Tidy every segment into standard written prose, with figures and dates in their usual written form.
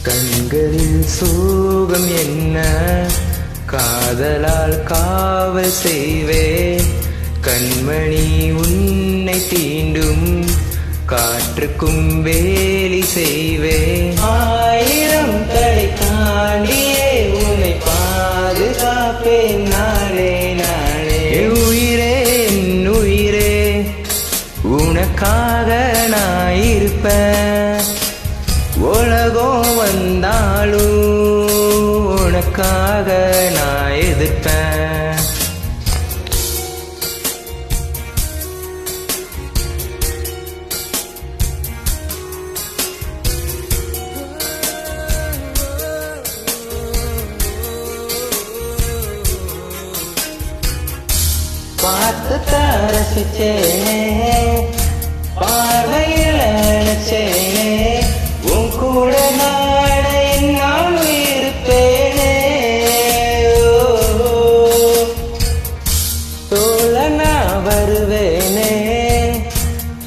கண்களில் சோகம் என்ன, காதலால் காவல் செய்வேன். கண்மணி உன்னை தீண்டும் காற்றுக்கும் வேலி செய்வேன். ஆயிரம் தடை தாண்டியே உன்னை பாதுகாப்பேன் நானே நானே. உயிரே என் உயிரே, உனக்காக நான் இருப்பேன். உலகம் வந்தாலும் உனக்காக நான் எதிர்ப்பேன். பார்த்து ரசிச்சேனே, பார்வையில் நினைச்சேனே, உன் கூட நாட என்னால் இருப்பேனே. தோழ நான் வருவேனே,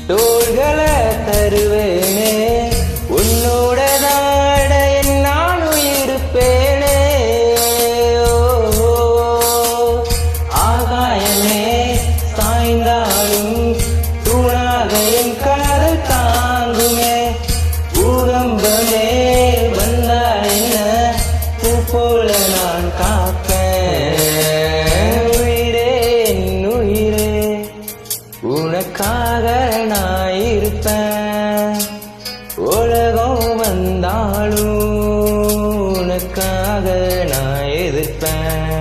தோள்களை தருவேனே, உன்னோட நாட என்னால் இருப்பேனே. ஆகாயமே சாய்ந்தாலும் தூணாக என் காதல் தாங்குமே. பூகம்பமே வந்தா என்ன, பூ போல நான் காப்பேன். உயிரே என் உயிரே, உனக்காக நான் இருப்பேன். உலகம் வந்தாலும் உனக்காக நான் எதிர்ப்பேன்.